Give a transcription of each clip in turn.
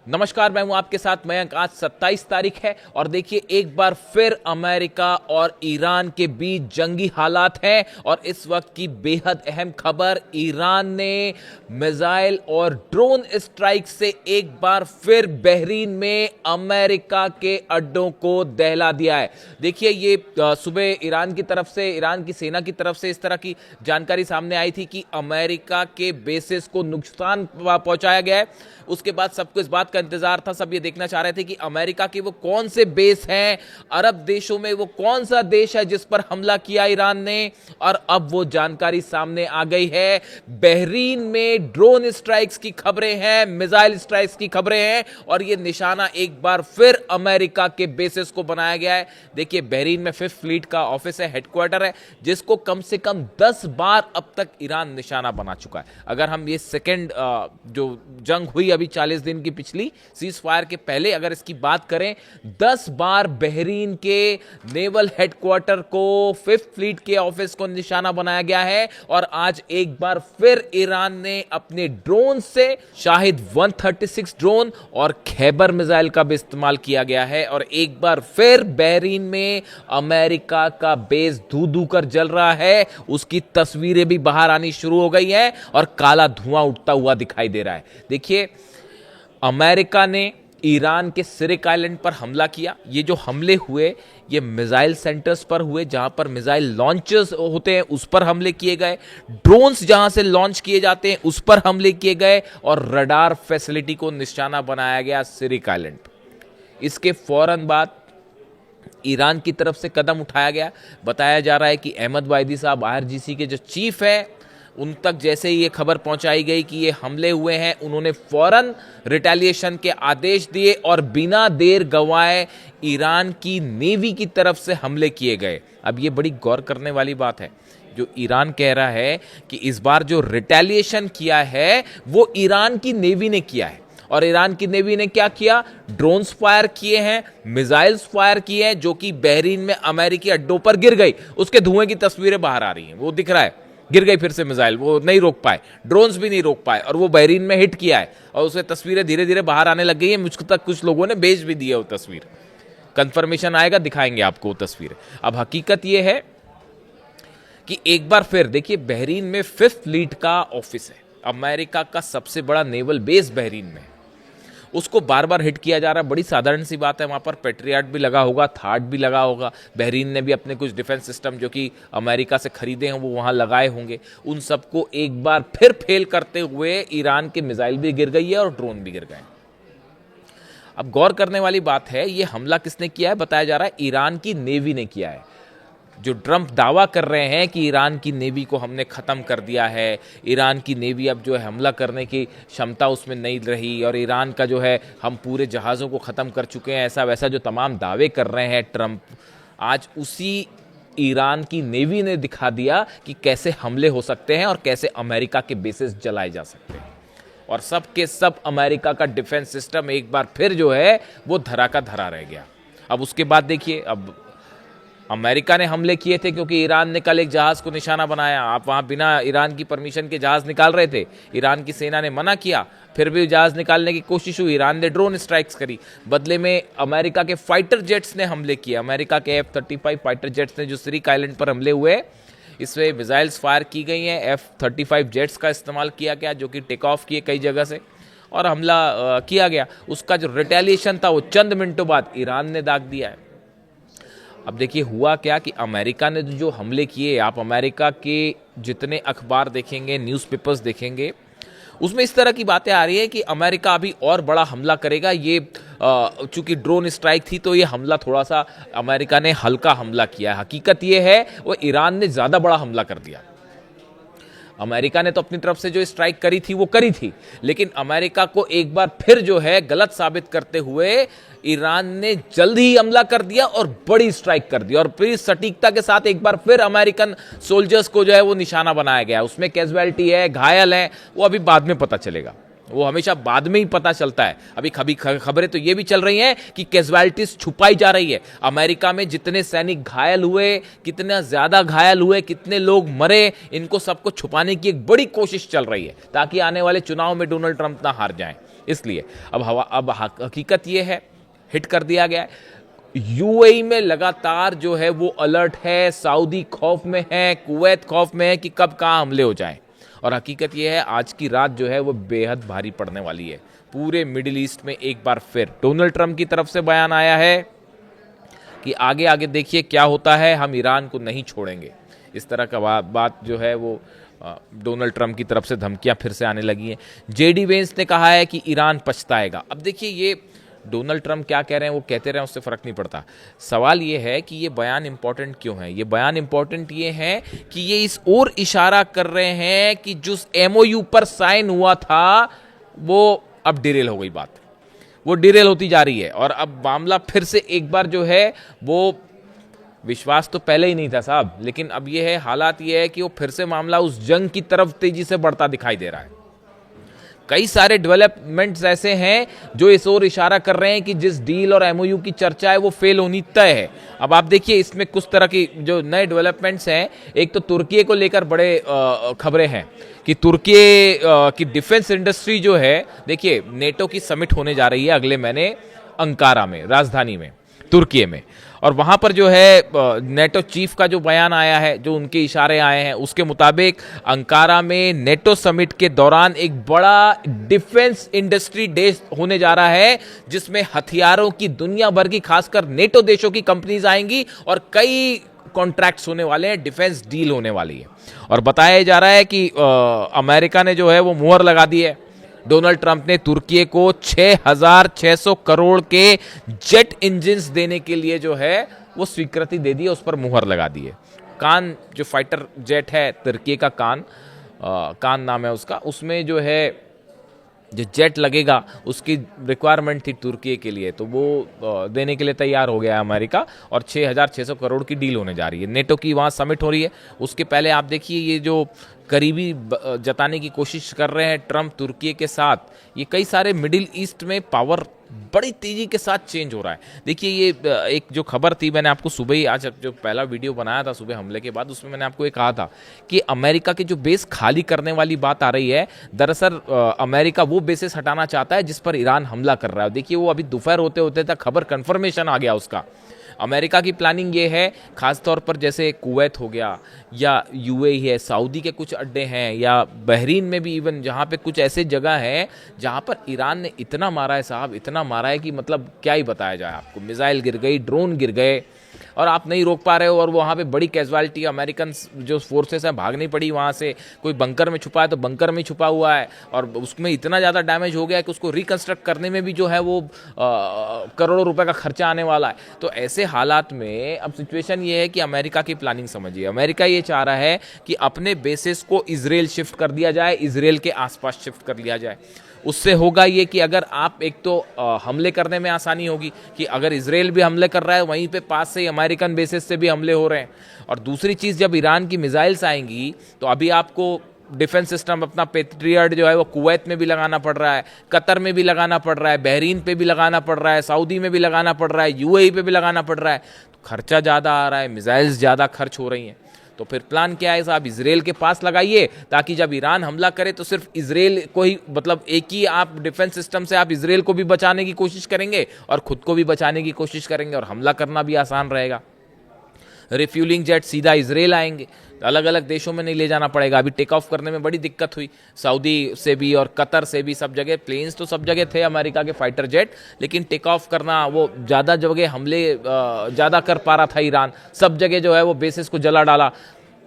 नमस्कार, मैं हूं आपके साथ मयंक। आज 27 तारीख है और देखिए एक बार फिर अमेरिका और ईरान के बीच जंगी हालात हैं। और इस वक्त की बेहद अहम खबर, ईरान ने मिसाइल और ड्रोन स्ट्राइक से एक बार फिर बहरीन में अमेरिका के अड्डों को दहला दिया है। देखिए ये सुबह ईरान की तरफ से, ईरान की सेना की तरफ से इस तरह की जानकारी सामने आई थी कि अमेरिका के बेसिस को नुकसान पहुंचाया गया है। उसके बाद सबको इस बात का इंतजार था, सब ये देखना चाह रहे थे कि अमेरिका के वो कौन से बेस हैं, अरब देशों में वो कौन सा देश है जिस पर हमला किया ईरान ने। और अब वो जानकारी सामने आ गई है। बहरीन में ड्रोन स्ट्राइक्स की खबरें हैं, मिसाइल स्ट्राइक्स की खबरें हैं और ये निशाना एक बार फिर अमेरिका के बेसिस को बनाया गया है। देखिए बहरीन में 5th फ्लीट का ऑफिस है, हेडक्वार्टर है, जिसको कम से कम 10 बार अब तक ईरान निशाना बना चुका है। अगर हम ये सेकेंड जो जंग हुई अभी 40 दिन की पिछली सीज फायर के पहले अगर इसकी बात करें, 10 बार बहरीन के नेवल हेडक्वार्टर को, 5th फ्लीट के ऑफिस को निशाना बनाया गया है। और आज एक बार फिर ईरान ने अपने ड्रोन से शाहिद 136 ड्रोन और खैबर मिसाइल का भी इस्तेमाल किया गया है। और एक बार फिर बहरीन में अमेरिका का बेस धू धू कर जल रहा है। उसकी तस्वीरें भी बाहर आनी शुरू हो गई हैं और काला धुआं उठता हुआ दिखाई दे रहा है। देखिए अमेरिका ने ईरान के सिरिक आइलैंड पर हमला किया। ये जो हमले हुए ये मिसाइल सेंटर्स पर हुए, जहां पर मिसाइल लॉन्चर्स होते हैं उस पर हमले किए गए, ड्रोन्स जहां से लॉन्च किए जाते हैं उस पर हमले किए गए और रडार फैसिलिटी को निशाना बनाया गया सिरिक आइलैंड पर। इसके फौरन बाद ईरान की तरफ से कदम उठाया गया। बताया जा रहा है कि अहमद वाहिदी साहब IRGC के जो चीफ हैं उन तक जैसे ही ये खबर पहुंचाई गई कि ये हमले हुए हैं, उन्होंने फौरन रिटेलिएशन के आदेश दिए और बिना देर गंवाए ईरान की नेवी की तरफ से हमले किए गए। अब ये बड़ी गौर करने वाली बात है, जो ईरान कह रहा है कि इस बार जो रिटेलिएशन किया है वो ईरान की नेवी ने किया है। और ईरान की नेवी ने क्या किया? ड्रोन्स फायर किए हैं, मिसाइल्स फायर किए हैं, जो कि बहरीन में अमेरिकी अड्डों पर गिर गई। उसके धुएं की तस्वीरें बाहर आ रही हैं, वो दिख रहा है, गिर गई फिर से मिसाइल, वो नहीं रोक पाए, ड्रोन्स भी नहीं रोक पाए और वो बहरीन में हिट किया है। और उससे तस्वीरें धीरे धीरे बाहर आने लग गई है। मुझ तक कुछ लोगों ने भेज भी दी है वो तस्वीर। कंफर्मेशन आएगा, दिखाएंगे आपको वो तस्वीर। अब हकीकत ये है कि एक बार फिर देखिए बहरीन में 5th फ्लीट का ऑफिस है, अमेरिका का सबसे बड़ा नेवल बेस बहरीन में, उसको बार बार हिट किया जा रहा है। बड़ी साधारण सी बात है, वहाँ पर पेट्रियट भी लगा होगा, थार्ड भी लगा होगा। बहरीन ने भी अपने कुछ डिफेंस सिस्टम जो कि अमेरिका से खरीदे हैं वो वहाँ लगाए होंगे। उन सबको एक बार फिर फेल करते हुए ईरान के मिसाइल भी गिर गई है और ड्रोन भी गिर गए। अब गौर करने वाली बात है, ये हमला किसने किया है? बताया जा रहा है ईरान की नेवी ने किया है। जो ट्रंप दावा कर रहे हैं कि ईरान की नेवी को हमने ख़त्म कर दिया है, ईरान की नेवी अब जो है हमला करने की क्षमता उसमें नहीं रही और ईरान का जो है हम पूरे जहाज़ों को ख़त्म कर चुके हैं, ऐसा वैसा जो तमाम दावे कर रहे हैं ट्रंप, आज उसी ईरान की नेवी ने दिखा दिया कि कैसे हमले हो सकते हैं और कैसे अमेरिका के बेसिस जलाए जा सकते हैं। और सब के सब अमेरिका का डिफेंस सिस्टम एक बार फिर जो है वो धरा का धरा रह गया। अब उसके बाद देखिए, अब अमेरिका ने हमले किए थे क्योंकि ईरान ने कल एक जहाज को निशाना बनाया। आप वहां बिना ईरान की परमिशन के जहाज निकाल रहे थे, ईरान की सेना ने मना किया, फिर भी जहाज निकालने की कोशिश हुई, ईरान ने ड्रोन स्ट्राइक्स करी। बदले में अमेरिका के फाइटर जेट्स ने हमले किए। अमेरिका के F-35 फाइटर जेट्स ने जो सिरिक आइलैंड पर हमले हुए, इसमें मिसाइल्स फायर की गई हैं। F-35 जेट्स का इस्तेमाल किया गया जो कि टेक ऑफ किए कई जगह से और हमला किया गया। उसका जो रिटेलिएशन था वो चंद मिनटों बाद ईरान ने दाग दिया है। अब देखिए हुआ क्या कि अमेरिका ने जो हमले किए, आप अमेरिका के जितने अखबार देखेंगे, न्यूज़पेपर्स देखेंगे, उसमें इस तरह की बातें आ रही है कि अमेरिका अभी और बड़ा हमला करेगा। ये चूंकि ड्रोन स्ट्राइक थी तो ये हमला थोड़ा सा अमेरिका ने हल्का हमला किया है। हकीकत ये है वो ईरान ने ज़्यादा बड़ा हमला कर दिया। अमेरिका ने तो अपनी तरफ से जो स्ट्राइक करी थी वो करी थी, लेकिन अमेरिका को एक बार फिर जो है गलत साबित करते हुए ईरान ने जल्द ही हमला कर दिया और बड़ी स्ट्राइक कर दी। और फिर सटीकता के साथ एक बार फिर अमेरिकन सोल्जर्स को जो है वो निशाना बनाया गया। उसमें कैजुअलिटी है, घायल है, वो अभी बाद में पता चलेगा, वो हमेशा बाद में ही पता चलता है। अभी खबरें तो ये भी चल रही हैं कि कैजुअलिटीज छुपाई जा रही है। अमेरिका में जितने सैनिक घायल हुए, कितना ज्यादा घायल हुए, कितने लोग मरे, इनको सबको छुपाने की एक बड़ी कोशिश चल रही है ताकि आने वाले चुनाव में डोनाल्ड ट्रंप ना हार जाएं। इसलिए अब हकीकत ये है, हिट कर दिया गया है। यूएई में लगातार जो है वो अलर्ट है, सऊदी खौफ में है, कुवैत खौफ में है कि कब कहाँ हमले हो जाएं। और हकीकत ये है आज की रात जो है वो बेहद भारी पड़ने वाली है पूरे मिडिल ईस्ट में। एक बार फिर डोनाल्ड ट्रंप की तरफ से बयान आया है कि आगे आगे देखिए क्या होता है, हम ईरान को नहीं छोड़ेंगे। इस तरह का बात जो है वो डोनाल्ड ट्रंप की तरफ से धमकियां फिर से आने लगी हैं। जेडी वेंस ने कहा है कि ईरान पछताएगा। अब देखिए ये डोनाल्ड ट्रंप क्या कह रहे हैं वो कहते रहे, उससे फर्क नहीं पड़ता। सवाल ये है कि ये बयान इंपॉर्टेंट क्यों है। ये बयान इंपॉर्टेंट ये है कि ये इस ओर इशारा कर रहे हैं कि जिस एमओयू पर साइन हुआ था वो अब डिरेल हो गई, बात वो डिरेल होती जा रही है। और अब मामला फिर से एक बार जो है वो, विश्वास तो पहले ही नहीं था साहब, लेकिन अब ये है, हालात ये है कि वो फिर से मामला उस जंग की तरफ तेजी से बढ़ता दिखाई दे रहा है। कई सारे डेवलपमेंट्स ऐसे हैं जो इस ओर इशारा कर रहे हैं कि जिस डील और एमओयू की चर्चा है वो फेल होनी तय है। अब आप देखिए इसमें कुछ तरह की जो नए डेवलपमेंट्स हैं, एक तो तुर्की को लेकर बड़े खबरें हैं कि तुर्की की डिफेंस इंडस्ट्री जो है, देखिए नेटो की समिट होने जा रही है अगले महीने अंकारा में, राजधानी में तुर्की में, और वहां पर जो है नेटो चीफ का जो बयान आया है, जो उनके इशारे आए हैं, उसके मुताबिक अंकारा में नेटो समिट के दौरान एक बड़ा डिफेंस इंडस्ट्री डे होने जा रहा है जिसमें हथियारों की दुनिया भर की, खासकर नेटो देशों की कंपनीज आएंगी और कई कॉन्ट्रैक्ट्स होने वाले हैं, डिफेंस डील होने वाली है। और बताया जा रहा है कि अमेरिका ने जो है वो मुहर लगा दी है। डोनाल्ड ट्रंप ने तुर्की को 6,600 करोड़ के जेट इंजन्स देने के लिए जो है वो स्वीकृति दे दी, उस पर मुहर लगा दी है। कान जो फाइटर जेट है तुर्की का, कान नाम है उसका, उसमें जो है जो जेट लगेगा उसकी रिक्वायरमेंट थी तुर्की के लिए, तो वो देने के लिए तैयार हो गया है अमेरिका, और 6,600 करोड़ की डील होने जा रही है। नेटो की वहाँ समिट हो रही है, उसके पहले आप देखिए ये जो करीबी जताने की कोशिश कर रहे हैं ट्रंप तुर्की के साथ, ये कई सारे मिडिल ईस्ट में पावर बड़ी तेजी के साथ चेंज हो रहा है। देखिए ये एक जो खबर थी, मैंने आपको सुबह ही, आज जो पहला वीडियो बनाया था सुबह हमले के बाद, उसमें मैंने आपको ये कहा था कि अमेरिका के जो बेस खाली करने वाली बात आ रही है, दरअसल अमेरिका वो बेसेस हटाना चाहता है जिस पर ईरान हमला कर रहा है। देखिए वो अभी दोपहर होते होते तक खबर कंफर्मेशन आ गया उसका। अमेरिका की प्लानिंग ये है, खास तौर पर जैसे कुवैत हो गया या यूएई है, सऊदी के कुछ अड्डे हैं, या बहरीन में भी इवन, जहाँ पे कुछ ऐसे जगह हैं जहाँ पर ईरान ने इतना मारा है साहब, इतना मारा है कि मतलब क्या ही बताया जाए आपको। मिसाइल गिर गई, ड्रोन गिर गए, और आप नहीं रोक पा रहे हो, और वहाँ पे बड़ी कैजुअलिटी, अमेरिकन जो फोर्सेस हैं भागनी पड़ी वहाँ से। कोई बंकर में छुपा है तो बंकर में छुपा हुआ है, और उसमें इतना ज़्यादा डैमेज हो गया है कि उसको रिकंस्ट्रक्ट करने में भी जो है वो करोड़ों रुपए का खर्चा आने वाला है। तो ऐसे हालात में अब सिचुएशन ये है कि अमेरिका की प्लानिंग समझिए। अमेरिका ये चाह रहा है कि अपने बेसिस को इजराइल शिफ्ट कर दिया जाए, इजराइल के आसपास शिफ्ट कर लिया जाए। उससे होगा ये कि अगर आप, एक तो हमले करने में आसानी होगी कि अगर इजराइल भी हमले कर रहा है, वहीं पे पास से ही अमेरिकन बेसिस से भी हमले हो रहे हैं। और दूसरी चीज़, जब ईरान की मिसाइल्स आएंगी तो अभी आपको डिफेंस सिस्टम अपना पेट्रियट जो है वो कुवैत में भी लगाना पड़ रहा है, कतर में भी लगाना पड़ रहा है, बहरीन पे भी लगाना पड़ रहा है, सऊदी में भी लगाना पड़ रहा है, यूएई पे भी लगाना पड़ रहा है। तो खर्चा ज़्यादा आ रहा है, मिसाइल्स ज़्यादा खर्च हो रही हैं। तो फिर प्लान क्या है साहब, इजराइल के पास लगाइए, ताकि जब ईरान हमला करे तो सिर्फ इजराइल को ही, मतलब एक ही आप डिफेंस सिस्टम से आप इजराइल को भी बचाने की कोशिश करेंगे और खुद को भी बचाने की कोशिश करेंगे, और हमला करना भी आसान रहेगा। रिफ्यूलिंग जेट सीधा इजराइल आएंगे, अलग अलग देशों में नहीं ले जाना पड़ेगा। अभी टेक ऑफ करने में बड़ी दिक्कत हुई, सऊदी से भी और कतर से भी, सब जगह प्लेन्स तो सब जगह थे अमेरिका के फाइटर जेट, लेकिन टेक ऑफ करना, वो ज़्यादा जगह हमले ज़्यादा कर पा रहा था ईरान, सब जगह जो है वो बेसिस को जला डाला।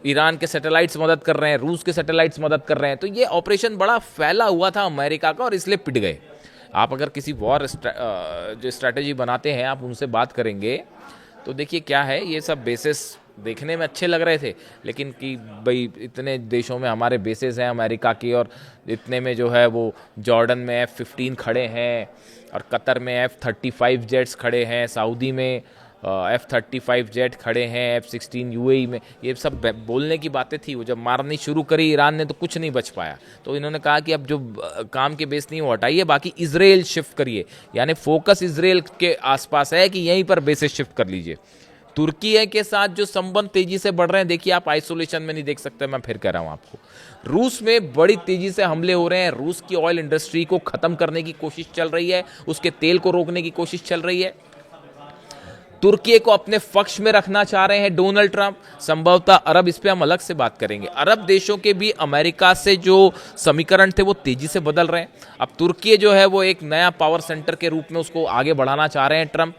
ईरान के सैटेलाइट्स मदद कर रहे हैं, रूस के सैटेलाइट्स मदद कर रहे हैं। तो ये ऑपरेशन बड़ा फैला हुआ था अमेरिका का, और इसलिए पिट गए। आप अगर किसी वॉर जो स्ट्रैटेजी बनाते हैं, आप उनसे बात करेंगे तो देखिए क्या है, ये सब बेसिस देखने में अच्छे लग रहे थे, लेकिन कि भाई इतने देशों में हमारे बेसेस हैं अमेरिका की, और इतने में जो है वो जॉर्डन में F-15 खड़े हैं, और कतर में F-35 जेट्स खड़े हैं, सऊदी में F-35 जेट खड़े हैं, F-16 यूएई में। ये सब बोलने की बातें थी, वो जब मारनी शुरू करी ईरान ने तो कुछ नहीं बच पाया। तो इन्होंने कहा कि अब जो काम के बेस नहीं वो हटाइए, बाकी इजराइल शिफ्ट करिए, यानी फोकस इजराइल के आसपास है कि यहीं पर बेसेस शिफ्ट कर लीजिए। तुर्की है के साथ जो संबंध तेजी से बढ़ रहे हैं, देखिए आप आइसोलेशन में नहीं देख सकते, मैं फिर कह रहा हूं आपको। रूस में बड़ी तेजी से हमले हो रहे हैं, रूस की ऑयल इंडस्ट्री को खत्म करने की कोशिश चल रही है, उसके तेल को रोकने की कोशिश चल रही है। तुर्की को अपने पक्ष में रखना चाह रहे हैं डोनाल्ड ट्रंप, संभवतः अरब, इस पे हम अलग से बात करेंगे। अरब देशों के भी अमेरिका से जो समीकरण थे वो तेजी से बदल रहे हैं। अब तुर्की जो है वो एक नया पावर सेंटर के रूप में उसको आगे बढ़ाना चाह रहे हैं ट्रंप।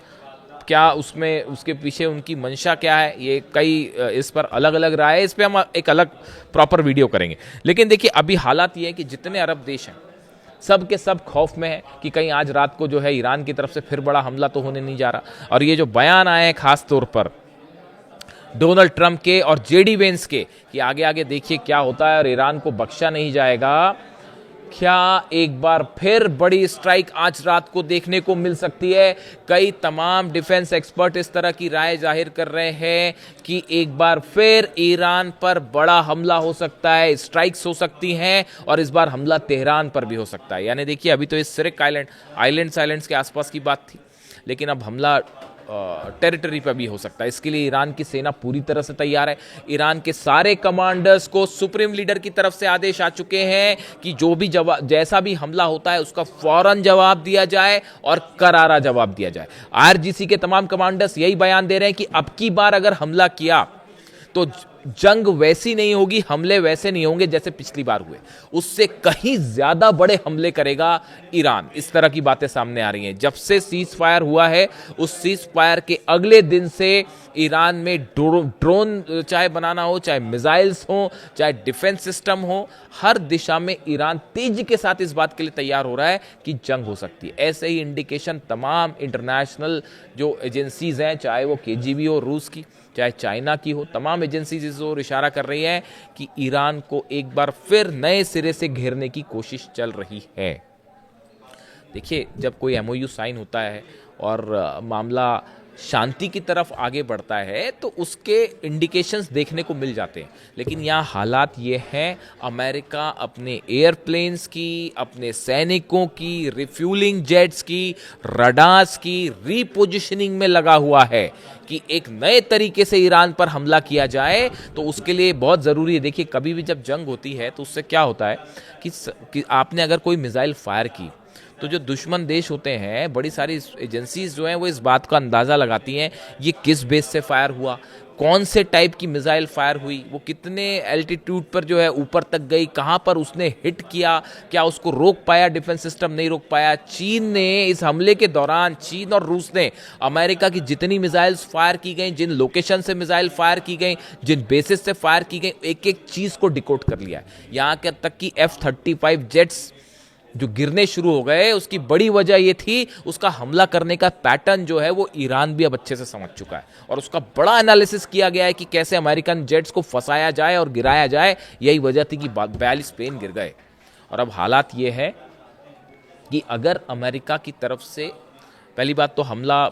क्या उसमें उसके पीछे उनकी मंशा क्या है, ये कई इस पर अलग अलग राय है, इस पे हम एक अलग प्रॉपर वीडियो करेंगे। लेकिन देखिए अभी हालात ये है कि जितने अरब देश हैं सब के सब खौफ में है कि कहीं आज रात को जो है ईरान की तरफ से फिर बड़ा हमला तो होने नहीं जा रहा। और ये जो बयान आए हैं खास तौर पर डोनाल्ड ट्रंप के और जेडी वेंस के कि आगे आगे देखिए क्या होता है और ईरान को बख्शा नहीं जाएगा, क्या एक बार फिर बड़ी स्ट्राइक आज रात को देखने को मिल सकती है। कई तमाम डिफेंस एक्सपर्ट इस तरह की राय जाहिर कर रहे हैं कि एक बार फिर ईरान पर बड़ा हमला हो सकता है, स्ट्राइक्स हो सकती हैं और इस बार हमला तेहरान पर भी हो सकता है। यानी देखिए अभी तो इस सिर्क आइलैंड्स के आसपास की बात थी, लेकिन अब हमला टेरिटरी पर भी हो सकता है। इसके लिए ईरान की सेना पूरी तरह से तैयार है। ईरान के सारे कमांडर्स को सुप्रीम लीडर की तरफ से आदेश आ चुके हैं कि जो भी जैसा भी हमला होता है उसका फौरन जवाब दिया जाए और करारा जवाब दिया जाए। आईआरजीसी के तमाम कमांडर्स यही बयान दे रहे हैं कि अब की बार अगर हमला किया तो जंग वैसी नहीं होगी, हमले वैसे नहीं होंगे जैसे पिछली बार हुए, उससे कहीं ज्यादा बड़े हमले करेगा ईरान। इस तरह की बातें सामने आ रही हैं। जब से सीज फायर हुआ है उस सीज फायर के अगले दिन से ईरान में ड्रोन चाहे बनाना हो, चाहे मिसाइल्स हो, चाहे डिफेंस सिस्टम हो, हर दिशा में ईरान तेजी के साथ इस बात के लिए तैयार हो रहा है कि जंग हो सकती है। ऐसे ही इंडिकेशन तमाम इंटरनेशनल जो एजेंसीज हैं, चाहे वो केजीबी हो रूस की, चाहे चाइना की हो, तमाम एजेंसीज इस ओर इशारा कर रही हैं कि ईरान को एक बार फिर नए सिरे से घेरने की कोशिश चल रही है। देखिए जब कोई एमओयू साइन होता है और मामला शांति की तरफ आगे बढ़ता है तो उसके इंडिकेशंस देखने को मिल जाते हैं। लेकिन यहाँ हालात ये हैं, अमेरिका अपने एयरप्लेन्स की, अपने सैनिकों की, रिफ्यूलिंग जेट्स की, रडार्स की रीपोजिशनिंग में लगा हुआ है कि एक नए तरीके से ईरान पर हमला किया जाए। तो उसके लिए बहुत ज़रूरी है। देखिए कभी भी जब जंग होती है तो उससे क्या होता है कि आपने अगर कोई मिसाइल फायर की तो जो दुश्मन देश होते हैं, बड़ी सारी एजेंसीज जो हैं वो इस बात का अंदाज़ा लगाती हैं ये किस बेस से फायर हुआ, कौन से टाइप की मिसाइल फायर हुई, वो कितने एल्टीट्यूड पर जो है ऊपर तक गई, कहाँ पर उसने हिट किया, क्या उसको रोक पाया, डिफेंस सिस्टम नहीं रोक पाया। चीन ने इस हमले के दौरान, चीन और रूस ने अमेरिका की जितनी मिसाइल्स फायर की गई, जिन लोकेशन से मिसाइल फायर की गई, जिन बेसिस से फायर की गई, एक एक चीज़ को डिकोड कर लिया है। यहाँ के तक कि F-35 जेट्स जो गिरने शुरू हो गए, उसकी बड़ी वजह ये थी उसका हमला करने का पैटर्न जो है वो ईरान भी अब अच्छे से समझ चुका है और उसका बड़ा एनालिसिस किया गया है कि कैसे अमेरिकन जेट्स को फंसाया जाए और गिराया जाए। यही वजह थी कि 42 प्लेन गिर गए। और अब हालात ये है कि अगर अमेरिका की तरफ से, पहली बात तो हमला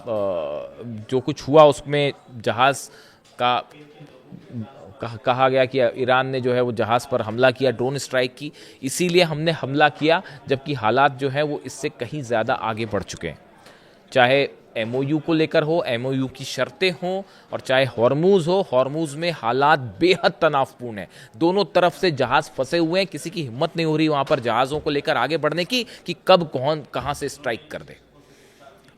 जो कुछ हुआ उसमें जहाज़ का कहा गया कि ईरान ने जो है वो जहाज़ पर हमला किया, ड्रोन स्ट्राइक की, इसीलिए हमने हमला किया, जबकि हालात जो है वो इससे कहीं ज़्यादा आगे बढ़ चुके हैं। चाहे एमओयू को लेकर हो, एमओयू की शर्तें हों, और चाहे हॉर्मूज़ हो, हॉर्मूज़ में हालात बेहद तनावपूर्ण है। दोनों तरफ से जहाज़ फंसे हुए हैं, किसी की हिम्मत नहीं हो रही वहाँ पर जहाज़ों को लेकर आगे बढ़ने की कि कब कौन कहाँ से स्ट्राइक कर दे।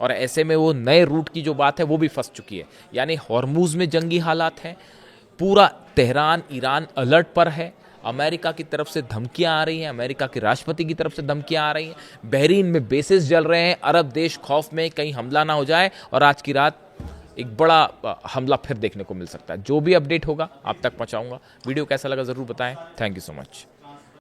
और ऐसे में वो नए रूट की जो बात है वो भी फंस चुकी है। यानी हॉर्मूज़ में जंगी हालात हैं, पूरा तेहरान ईरान अलर्ट पर है, अमेरिका की तरफ से धमकियां आ रही हैं, अमेरिका के राष्ट्रपति की तरफ से धमकियां आ रही हैं, बहरीन में बेसिस जल रहे हैं, अरब देश खौफ में कहीं हमला ना हो जाए और आज की रात एक बड़ा हमला फिर देखने को मिल सकता है। जो भी अपडेट होगा आप तक पहुंचाऊंगा। वीडियो कैसा लगा ज़रूर बताएं। Thank you so much.